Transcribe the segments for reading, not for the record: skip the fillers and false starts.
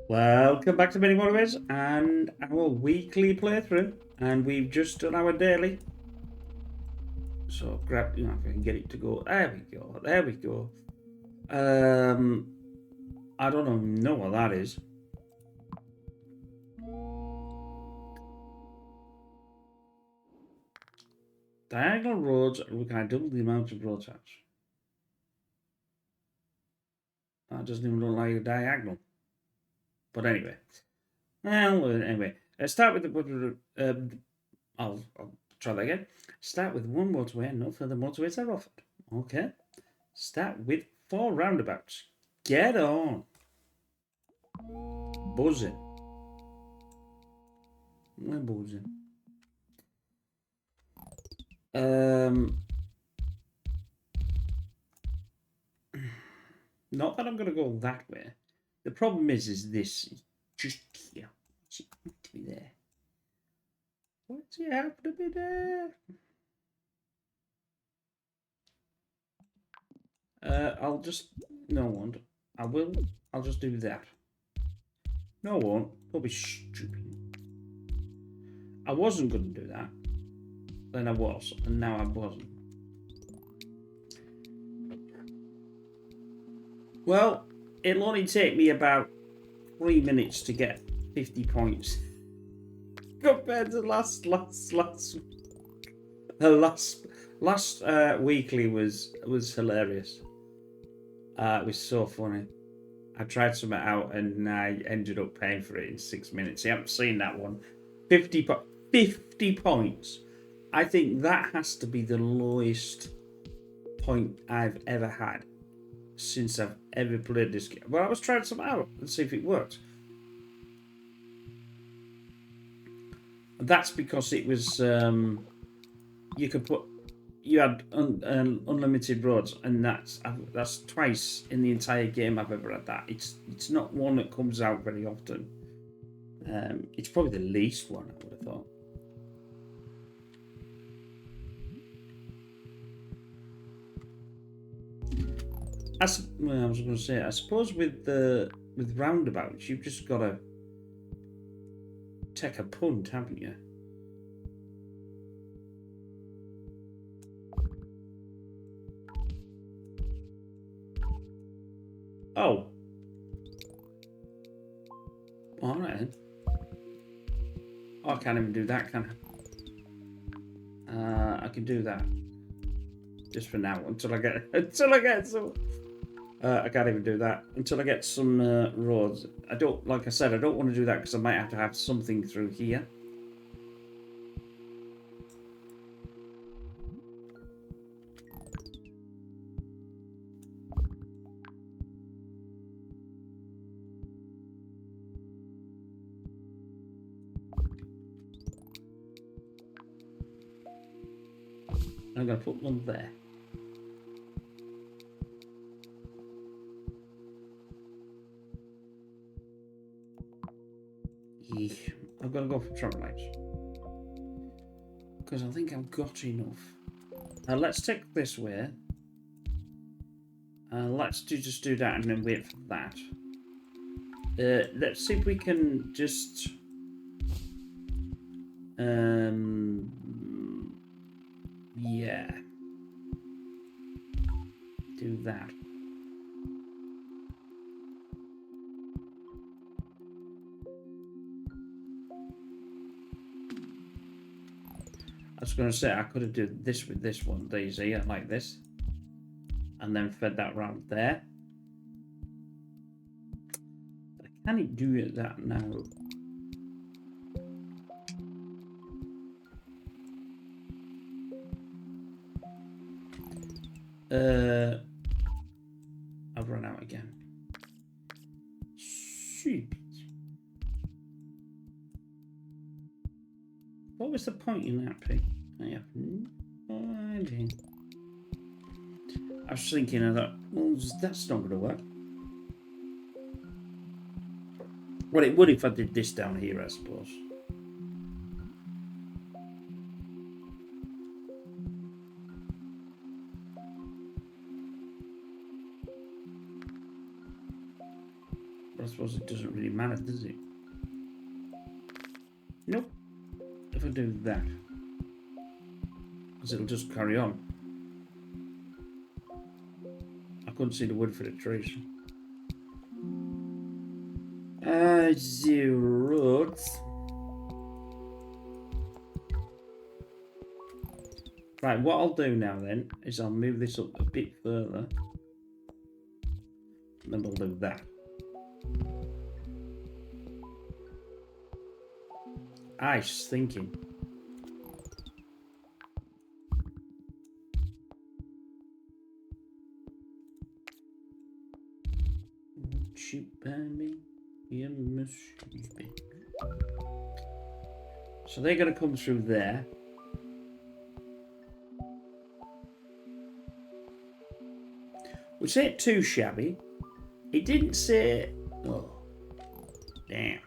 Welcome back to Mini Motorways and our weekly playthrough, and we've just done our daily. So grab, if I can get it to go. There we go. There we go. I don't know what that is. Diagonal roads. We can double the amount of road taps. That doesn't even look like a diagonal. But anyway. Let's start with the. I'll try that again. Start with one motorway and no further motorways are offered. Okay. Start with 4 roundabouts. Get on. Buzzing. We're buzzing. Not that I'm going to go that way. The problem is this just here. It's meant to be there. What's it happen to be there? I'll just no one. I'll just do that. No one. Don't be stupid. I wasn't going to do that. Then I was, and now I wasn't. Well, it'll only take me about 3 minutes to get 50 points compared to last weekly was hilarious. It was so funny. I tried something out and I ended up paying for it in 6 minutes. You haven't seen that one. 50 points. I think that has to be the lowest point I've ever had since I've ever played this game. Well, I was trying something out and see if it worked. That's because it was you had unlimited roads, and that's twice in the entire game I've ever had that. It's not one that comes out very often. It's probably the least one, I would have thought. I was going to say, I suppose with roundabouts, you've just got to take a punt, haven't you? Oh. Alright. Oh, I can't even do that, can I? I can do that. Just for now, until I get some... I can't even do that until I get some roads. Like I said, I don't want to do that because I might have to have something through here. I'm going to put one there. I've got to go for traffic lights because I think I've got enough. Now let's take this way. Let's just do that and then wait for that. Let's see if we can just yeah, do that. I was going to say I could have done this with this one, these here, like this, and then fed that round there. But I can't do it that now. I've run out again. Stupid. What was the point in that thing? I have no idea. I was thinking, I thought, well, that's not going to work. Well, it would if I did this down here, I suppose. But I suppose it doesn't really matter, does it? Nope. If I do that, because it'll just carry on. I couldn't see the wood for the trees. Zero. Right, what I'll do now then is I'll move this up a bit further. And then we'll do that. I was thinking. Shoot by me. You must shoot me. So they're going to come through there. Which ain't too shabby. It didn't say... Oh. Damn.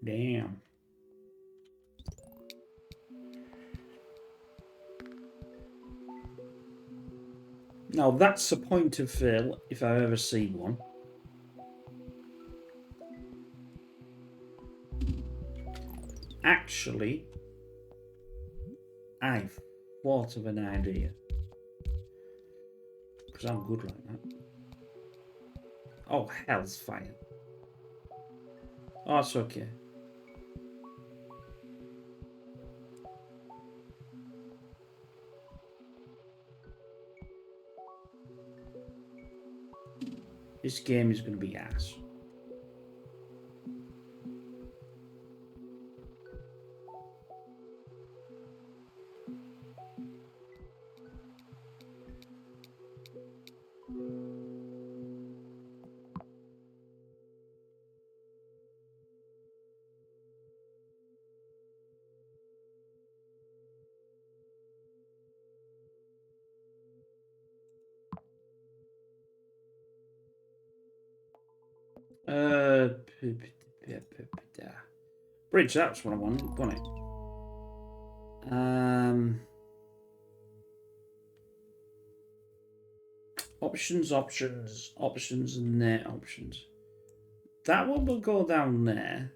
Damn. Now that's a point of fill if I ever see one. Actually, I've thought of an idea. Because I'm good like that. Oh, hell's fire. Oh, it's okay. This game is going to be ass. Bridge, that's what I wanted, wasn't it? Options, and there options. That one will go down there.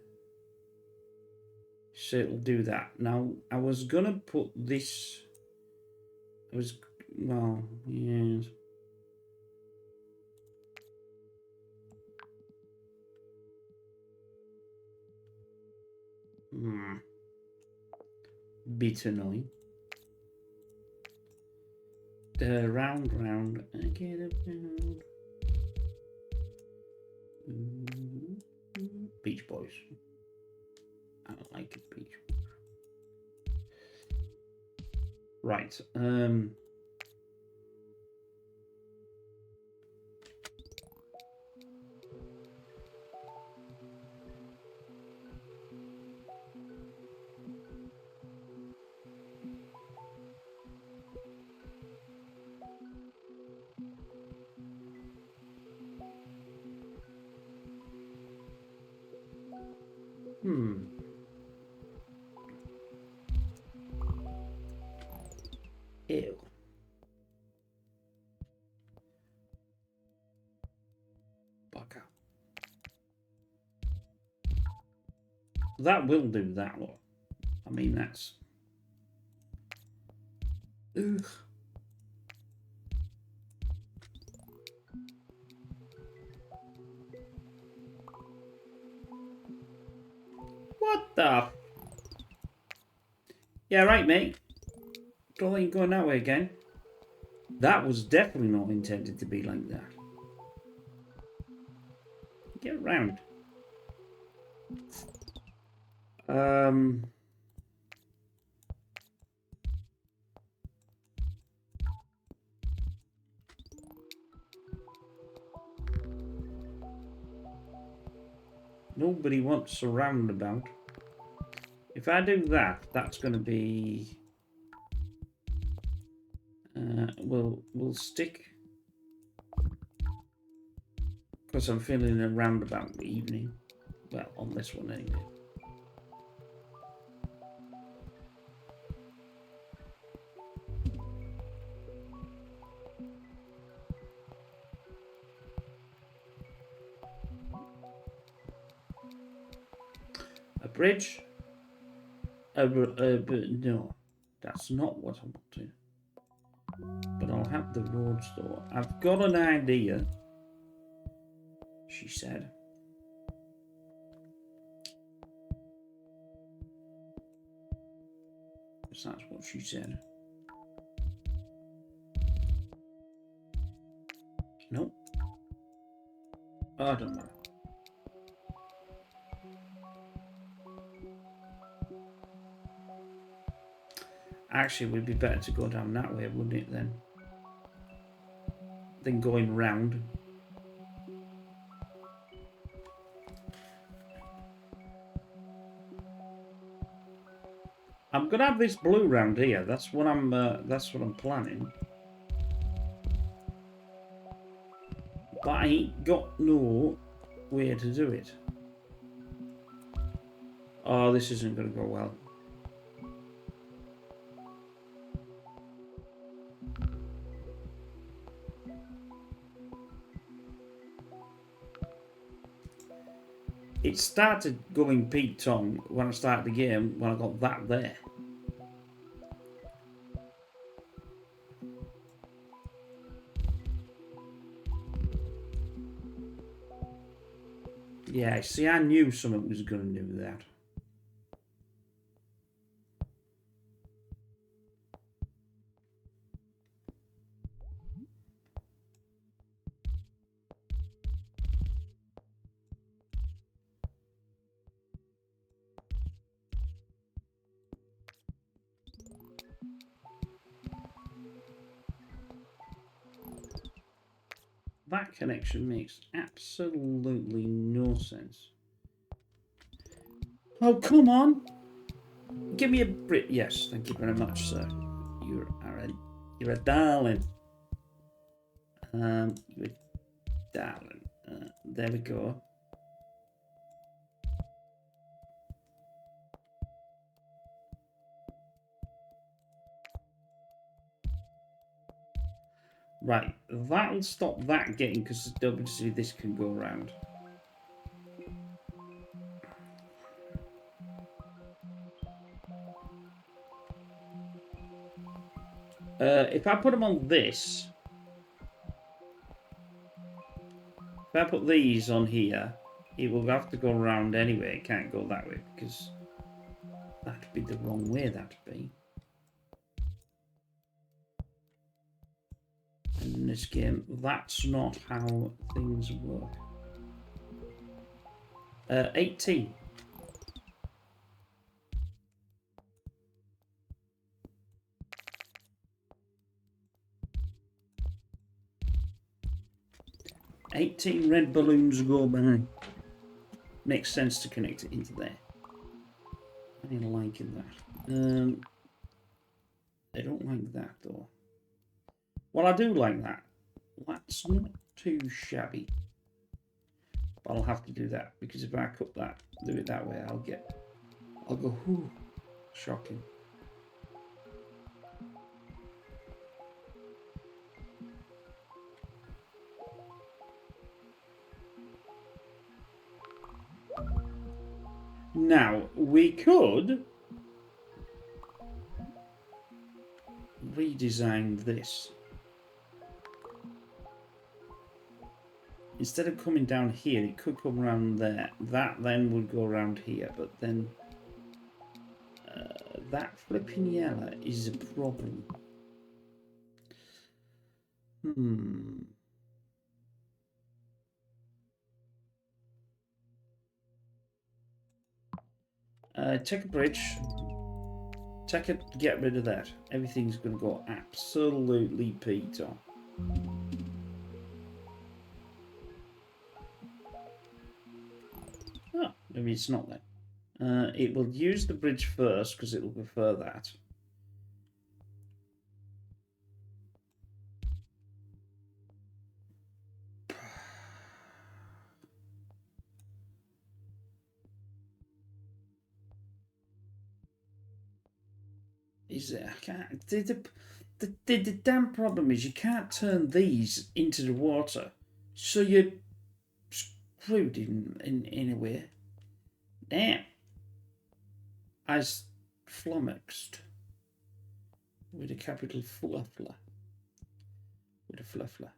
So it'll do that. Now, I was gonna put this... Well, yes. Bit annoying. Round, I get around. Beach Boys. I don't like it, Beach Boys. Right, Ew. Fuck out. That will do that lot. I mean, that's... Ugh. What the... Yeah, right, mate. Don't think you're going that way again. That was definitely not intended to be like that. Get around. Nobody wants a roundabout. If I do that, that's going to be... we'll stick... Because I'm feeling a roundabout evening. Well, on this one anyway. bridge. But no, that's not what I wanted. But I'll have the road store. I've got an idea, she said. That's what she said. Nope. Oh, I don't know. Actually, it would be better to go down that way, wouldn't it, then? Than going round. I'm gonna have this blue round here. That's what I'm planning. But I ain't got no way to do it. Oh, this isn't gonna go well. It started going Pete Tong when I started the game, when I got that there. Yeah, see, I knew something was going to do that. That connection makes absolutely no sense. Oh, come on! Give me a Brit. Yes, thank you very much, sir. You're a darling. You're a darling. There we go. Right, that'll stop that getting, because obviously this can go around. If I put them on this, if I put these on here, it will have to go around anyway. It can't go that way because that'd be the wrong way. That'd be. And in this game, that's not how things work. 18. Red balloons go by. Makes sense to connect it into there. I ain't liking that. I don't like that though. Well, I do like that. That's not too shabby. But I'll have to do that because if I cut that, do it that way, I'll go, whoo, shocking. Now, we could redesign this. Instead of coming down here, it could come around there. That then would go around here, but then that flipping yellow is a problem. Take a bridge. Take it, get rid of that. Everything's going to go absolutely Peter. Oh, maybe it's not then. It will use the bridge first because it will prefer that. Is it? I can't. The damn problem is you can't turn these into the water, so you're screwed in a way. Damn. as flummoxed with a capital fluffler. With a fluffler.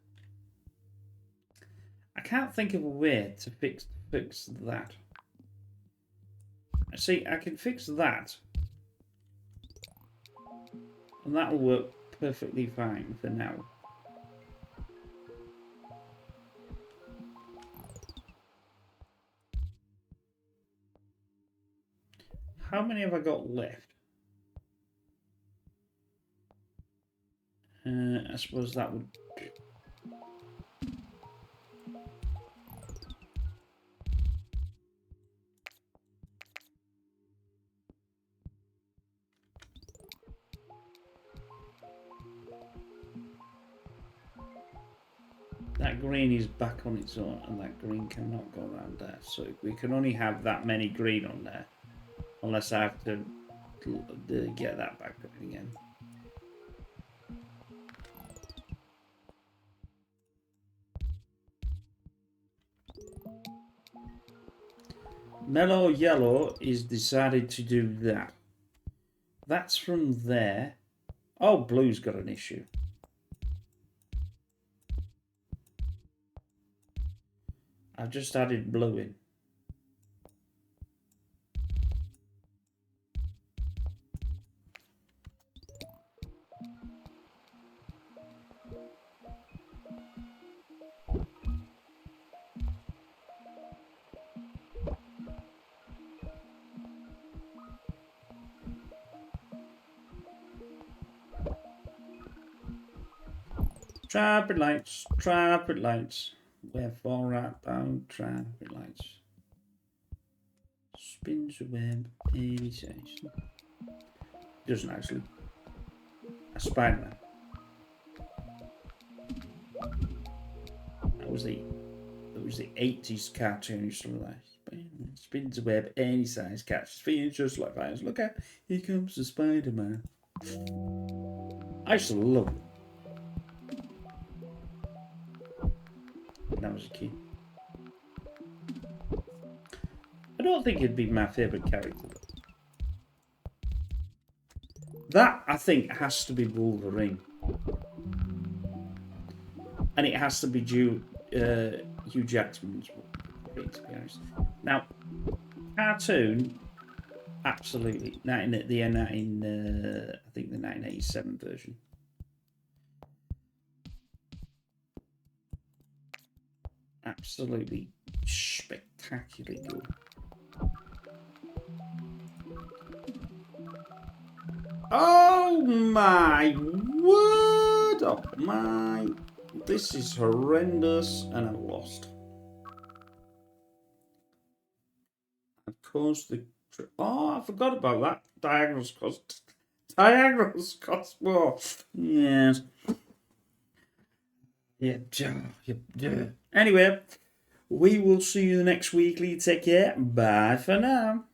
I can't think of a way to fix that. See, I can fix that. And that'll work perfectly fine for now. How many have I got left? I suppose that would... That green is back on its own, and that green cannot go around there. So we can only have that many green on there, unless I have to get that back going again. Mellow Yellow is decided to do that. That's from there. Oh, Blue's got an issue. I've just added Blue in. Traffic lights, traffic lights. Wherefore art thou traffic lights? Spins the web, any size. Doesn't actually. A Spider-Man. That was the 80s cartoon used to be like Spider-Man spins the web any size, catches feet just like fires. Look out, here comes the Spider-Man. I used to love it. When I was a kid. I don't think it'd be my favourite character. That, I think, has to be Wolverine. And it has to be Hugh Jackman's Wolverine, to be honest. Now, cartoon, absolutely. I think the 1987 version. Absolutely spectacularly good. Oh my word! Oh my! This is horrendous, and I've lost. Of course, oh, I forgot about that. Diagonals cost more. Yes. Yeah. Anyway, we will see you next weekly. Take care. Bye for now.